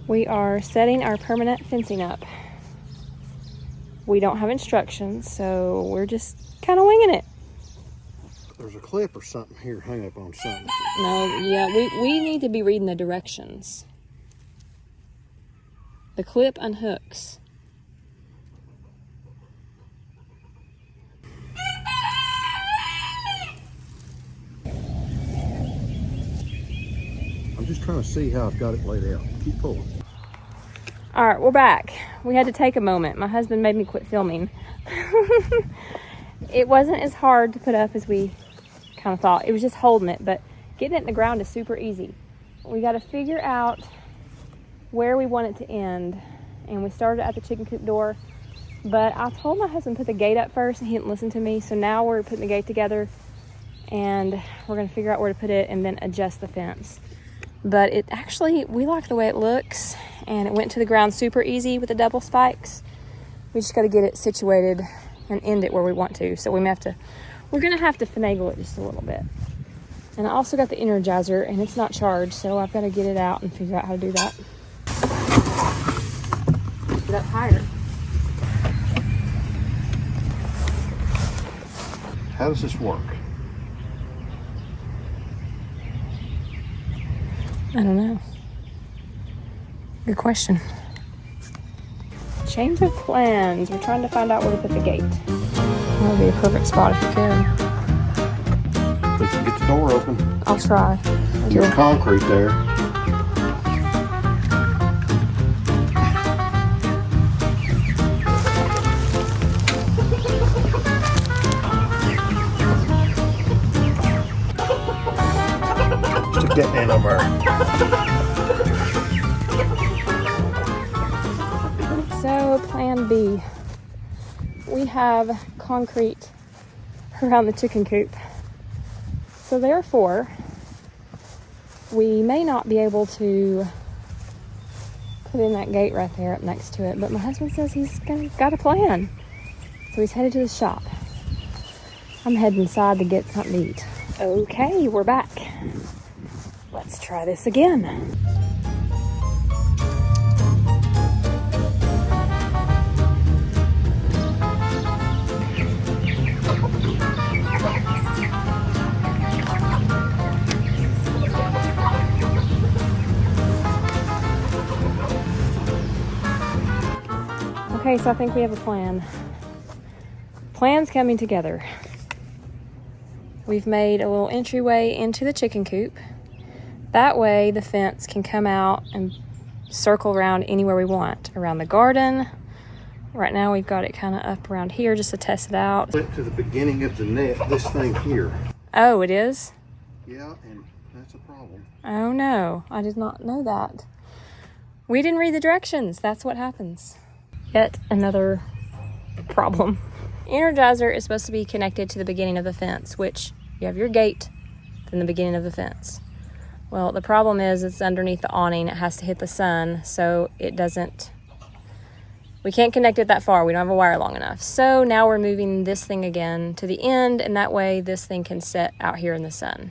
We are setting our permanent fencing up. We don't have instructions, so we're just kind of winging it. There's a clip or something here hung up on something. No, yeah, we need to be reading the directions. The clip unhooks. I'm just trying to see how I've got it laid out. Keep pulling. All right, we're back. We had to take a moment. My husband made me quit filming. It wasn't as hard to put up as we kind of thought. It was just holding it, but getting it in the ground is super easy. We got to figure out where we want it to end, and we started at the chicken coop door, but I told my husband to put the gate up first, and he didn't listen to me, so now we're putting the gate together, and we're going to figure out where to put it and then adjust the fence. But it actually, we like the way it looks, and it went to the ground super easy with the double spikes. We just got to get it situated and end it where we want to. So we're gonna have to finagle it just a little bit. And I also got the Energizer, and it's not charged, so I've got to get it out and figure out how to do that. Get up higher. How does this work? I don't know. Good question. Change of plans. We're trying to find out where to put the gate. That would be a perfect spot if you can. If you get the door open. I'll try. There's concrete there. Stick that man over there. So, plan B. We have concrete around the chicken coop. So therefore, we may not be able to put in that gate right there up next to it, but my husband says he's got a plan. So he's headed to the shop. I'm heading inside to get something to eat. Okay, we're back. Let's try this again. Okay, so I think we have a plan. Plan's coming together. We've made a little entryway into the chicken coop. That way the fence can come out and circle around anywhere we want. Around the garden. Right now we've got it kind of up around here just to test it out. Went to the beginning of the net, this thing here. Oh, it is? Yeah, and that's a problem. Oh no, I did not know that. We didn't read the directions. That's what happens. Yet another problem. Energizer is supposed to be connected to the beginning of the fence, which you have your gate, then the beginning of the fence. Well, the problem is it's underneath the awning. It has to hit the sun, so it doesn't, we can't connect it that far. We don't have a wire long enough. So now we're moving this thing again to the end, and that way this thing can sit out here in the sun.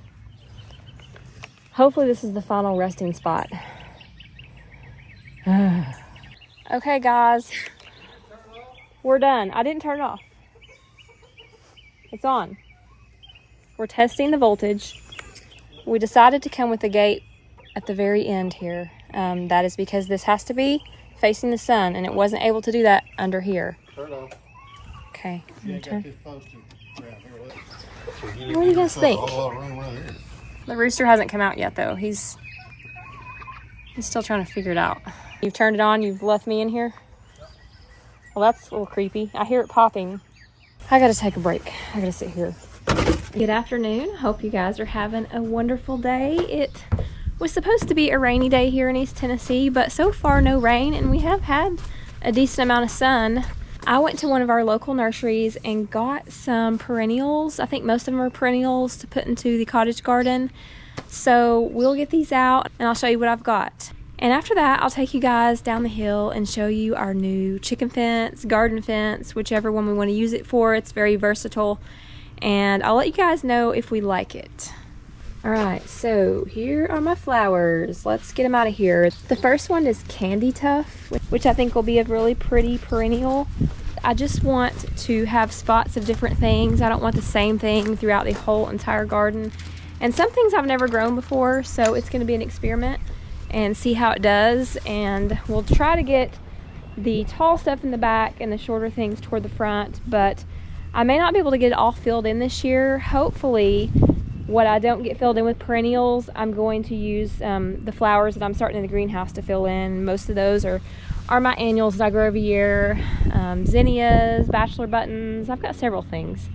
Hopefully this is the final resting spot. Okay, guys, we're done. I didn't turn it off. It's on. We're testing the voltage. We decided to come with the gate at the very end here. That is because this has to be facing the sun, and it wasn't able to do that under here. Turn it off. Okay. Yeah, got this posted around here. What do you guys think? Right here. The rooster hasn't come out yet, though. He's still trying to figure it out. You've turned it on. You've left me in here. Well, that's a little creepy. I hear it popping. I gotta take a break. I gotta sit here. Good afternoon. Hope you guys are having a wonderful day. It was supposed to be a rainy day here in East Tennessee, but so far no rain, and we have had a decent amount of sun. I went to one of our local nurseries and got some perennials. I think most of them are perennials to put into the cottage garden. So we'll get these out and I'll show you what I've got. And after that, I'll take you guys down the hill and show you our new chicken fence, garden fence, whichever one we want to use it for. It's very versatile. And I'll let you guys know if we like it. All right, so here are my flowers. Let's get them out of here. The first one is Candy Tuff, which I think will be a really pretty perennial. I just want to have spots of different things. I don't want the same thing throughout the whole entire garden. And some things I've never grown before, so it's gonna be an experiment and see how it does. And we'll try to get the tall stuff in the back and the shorter things toward the front, but I may not be able to get it all filled in this year. Hopefully, what I don't get filled in with perennials, I'm going to use the flowers that I'm starting in the greenhouse to fill in. Most of those are my annuals that I grow every year. Zinnias, bachelor buttons. I've got several things.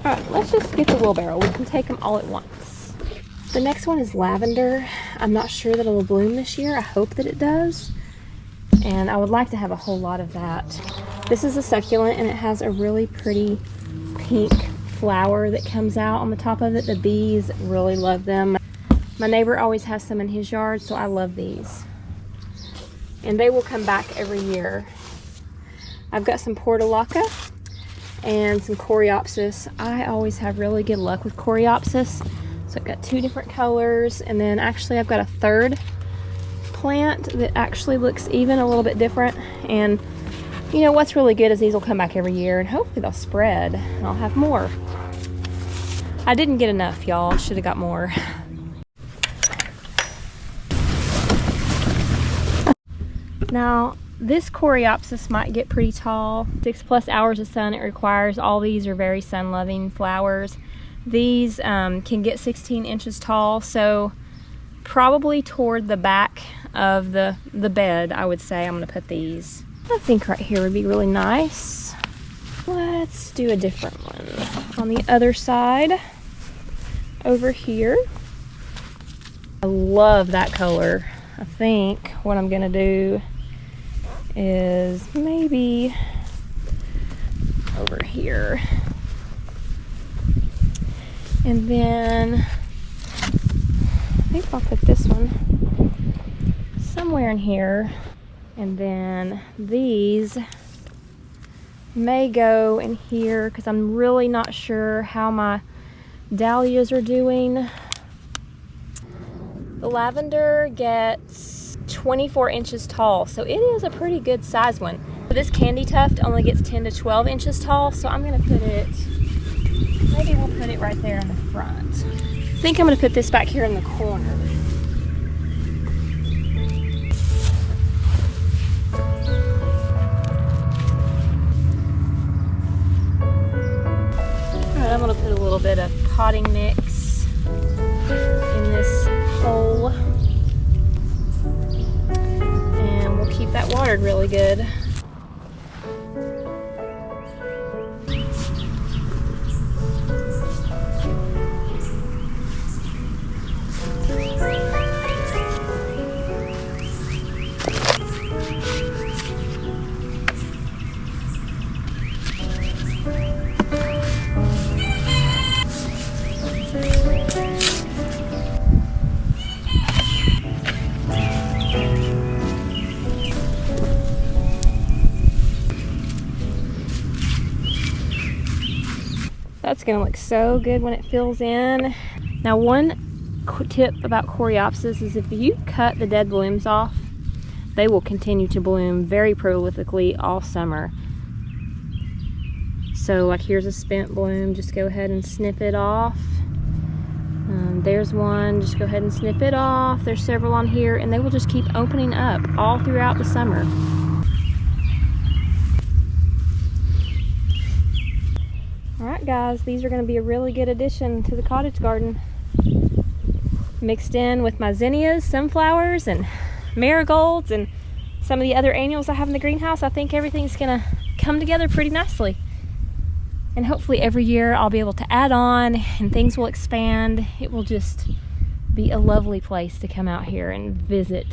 All right, let's just get the wheelbarrow. We can take them all at once. The next one is lavender. I'm not sure that it will bloom this year. I hope that it does. And I would like to have a whole lot of that. This is a succulent, and it has a really pretty pink flower that comes out on the top of it. The bees really love them. My neighbor always has some in his yard, so I love these. And they will come back every year. I've got some portulaca and some coreopsis. I always have really good luck with coreopsis. So I've got 2 different colors, and then actually I've got a third plant that actually looks even a little bit different. And you know what's really good is these will come back every year, and hopefully they'll spread and I'll have more. I didn't get enough, y'all. Should have got more. Now, this coreopsis might get pretty tall. 6+ hours of sun it requires. All these are very sun-loving flowers. These can get 16 inches tall, so probably toward the back of the bed, I would say I'm going to put these. I think right here would be really nice. Let's do a different one. On the other side, over here. I love that color. I think what I'm going to do is maybe over here. And then I think I'll put this one somewhere in here. And then these may go in here because I'm really not sure how my dahlias are doing. The lavender gets 24 inches tall, so it is a pretty good size one. This candy tuft only gets 10 to 12 inches tall, so I'm gonna put it, maybe we'll put it right there in the front. I think I'm gonna put this back here in the corner. I'm going to put a little bit of potting mix in this hole, and we'll keep that watered really good. That's gonna look so good when it fills in. Now, one tip about coreopsis is if you cut the dead blooms off, they will continue to bloom very prolifically all summer. So like here's a spent bloom, just go ahead and snip it off. There's one, just go ahead and snip it off. There's several on here, and they will just keep opening up all throughout the summer. Alright guys, these are going to be a really good addition to the cottage garden. Mixed in with my zinnias, sunflowers, and marigolds, and some of the other annuals I have in the greenhouse, I think everything's going to come together pretty nicely. And hopefully every year I'll be able to add on and things will expand. It will just be a lovely place to come out here and visit.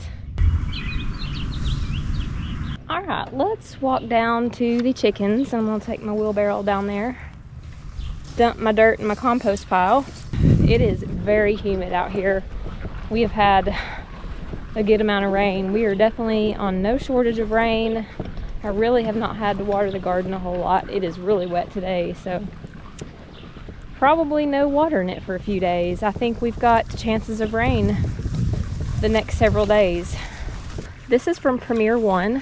Alright, let's walk down to the chickens. I'm going to take my wheelbarrow down there. Dump my dirt in my compost pile. It is very humid out here. We have had a good amount of rain. We are definitely on no shortage of rain. I really have not had to water the garden a whole lot. It is really wet today, so probably no water in it for a few days. I think we've got chances of rain the next several days. This is from Premier One,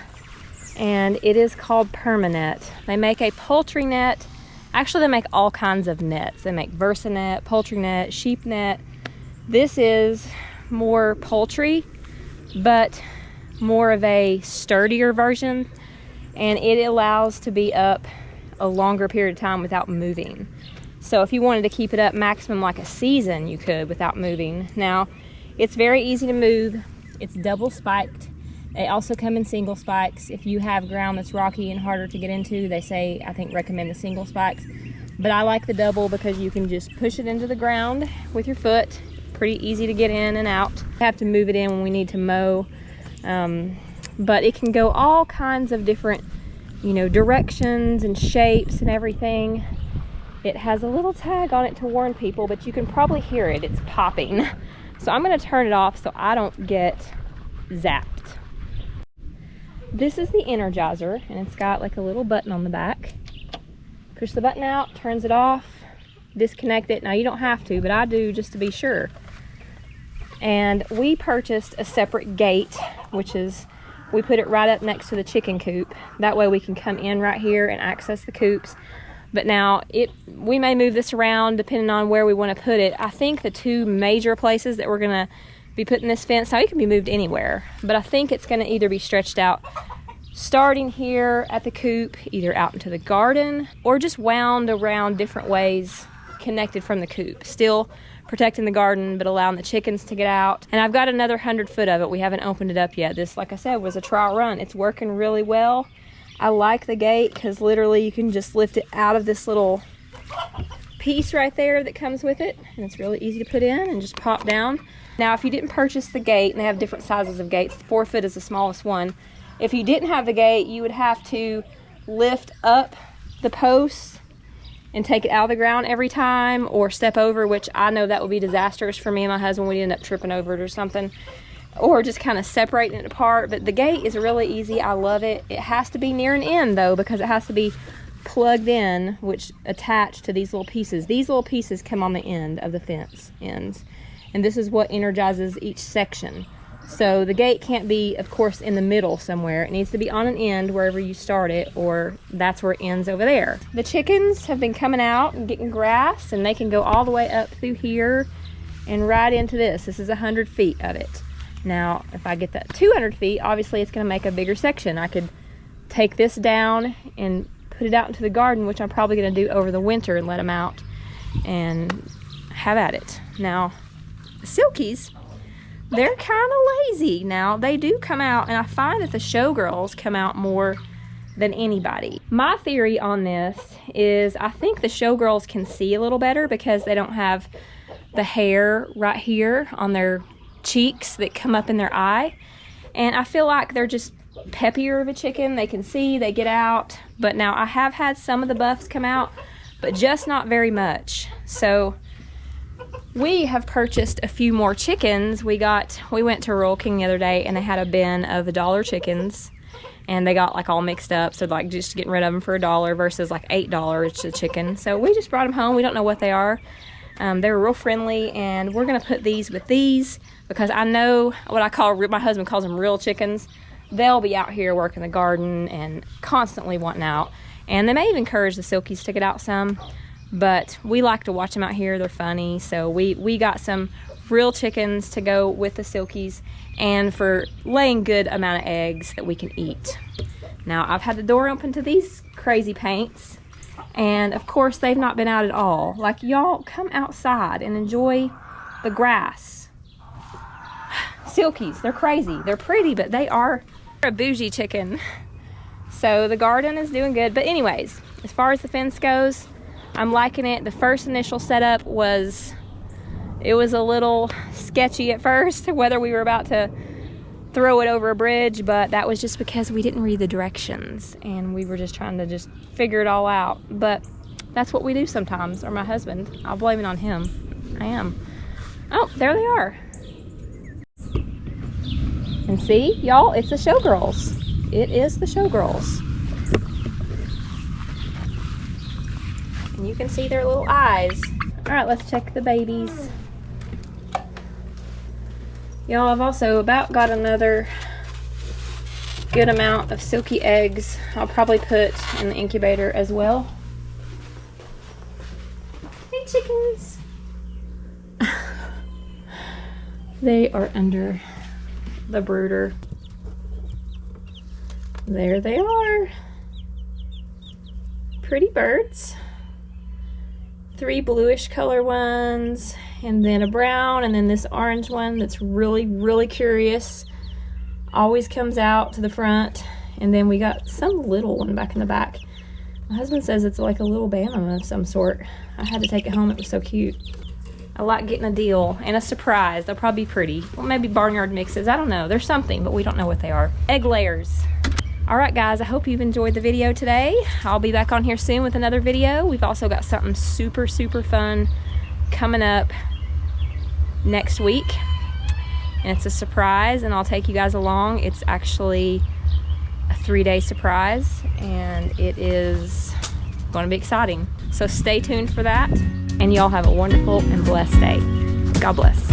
and it is called Permanet. They make a poultry net. Actually, they make all kinds of nets. They make Versanet, poultry net, sheep net. This is more poultry, but more of a sturdier version, and it allows to be up a longer period of time without moving. So if you wanted to keep it up maximum like a season, you could without moving. Now, it's very easy to move. It's double spiked. They also come in single spikes. If you have ground that's rocky and harder to get into, they say, I think, recommend the single spikes. But I like the double because you can just push it into the ground with your foot. Pretty easy to get in and out. We have to move it in when we need to mow. But it can go all kinds of different, you know, directions and shapes and everything. It has a little tag on it to warn people, but you can probably hear it. It's popping. So I'm going to turn it off so I don't get zapped. This is the Energizer, and it's got like a little button on the back. Push the button out, turns it off, disconnect it. Now you don't have to, but I do just to be sure. And we purchased a separate gate, which is, we put it right up next to the chicken coop. That way we can come in right here and access the coops. But now we may move this around depending on where we want to put it. I think the two major places that we're going to be putting this fence, now it can be moved anywhere, but I think it's going to either be stretched out starting here at the coop, either out into the garden, or just wound around different ways connected from the coop, still protecting the garden but allowing the chickens to get out. And I've got another 100 foot of it. We haven't opened it up yet. This, like I said, was a trial run. It's working really well. I like the gate because literally you can just lift it out of this little piece right there that comes with it, and it's really easy to put in and just pop down. Now, if you didn't purchase the gate, and they have different sizes of gates, 4 foot is the smallest one. If you didn't have the gate, you would have to lift up the posts and take it out of the ground every time, or step over, which I know that would be disastrous for me and my husband. We'd end up tripping over it or something, or just kind of separating it apart. But the gate is really easy. I love it. It has to be near an end though, because it has to be plugged in, which attached to these little pieces. These little pieces come on the end of the fence ends, and this is what energizes each section. So the gate can't be, of course, in the middle somewhere. It needs to be on an end wherever you start it, or that's where it ends over there. The chickens have been coming out and getting grass, and they can go all the way up through here and right into this. This is 100 feet of it. Now, if I get that 200 feet, obviously it's going to make a bigger section. I could take this down and put it out into the garden, which I'm probably going to do over the winter and let them out and have at it. Now, the silkies, they're kind of lazy. Now, they do come out, and I find that the showgirls come out more than anybody. My theory on this is I think the showgirls can see a little better because they don't have the hair right here on their cheeks that come up in their eye. And I feel like they're just peppier of a chicken. They can see, they get out. But now I have had some of the buffs come out, but just not very much. So we have purchased a few more chickens. We went to Rural King the other day, and they had a bin of $1 chickens, and they got like all mixed up. So like just getting rid of them for $1 versus like $8 a chicken. So we just brought them home. We don't know what they are. They were real friendly, and we're gonna put these with these because I know what my husband calls them real chickens. They'll be out here working the garden and constantly wanting out. And they may even encourage the silkies to get out some, but we like to watch them out here. They're funny. So we got some real chickens to go with the silkies, and for laying good amount of eggs that we can eat. Now, I've had the door open to these crazy paints, and of course they've not been out at all. Like, y'all come outside and enjoy the grass. Silkies, they're crazy. They're pretty, but they are a bougie chicken. So the garden is doing good. But anyways, as far as the fence goes, I'm liking it. The first initial setup was a little sketchy at first, whether we were about to throw it over a bridge, but that was just because we didn't read the directions and we were just trying to just figure it all out. But that's what we do sometimes, or my husband. I'll blame it on him. I am. Oh, there they are. And see, y'all, it's the showgirls. It is the showgirls. And you can see their little eyes. All right, let's check the babies. Y'all, I've also about got another good amount of silky eggs I'll probably put in the incubator as well. Hey, chickens. They are under the brooder. There they are. Pretty birds. 3 bluish color ones, and then a brown, and then this orange one that's really curious. Always comes out to the front. And then we got some little one back in the back. My husband says it's like a little Bantam of some sort. I had to take it home, it was so cute. I like getting a deal and a surprise. They'll probably be pretty. Well, maybe barnyard mixes, I don't know. There's something, but we don't know what they are. Egg layers. All right, guys, I hope you've enjoyed the video today. I'll be back on here soon with another video. We've also got something super fun coming up next week. And it's a surprise, and I'll take you guys along. It's actually a 3-day surprise, and it is going to be exciting. So stay tuned for that, and y'all have a wonderful and blessed day. God bless.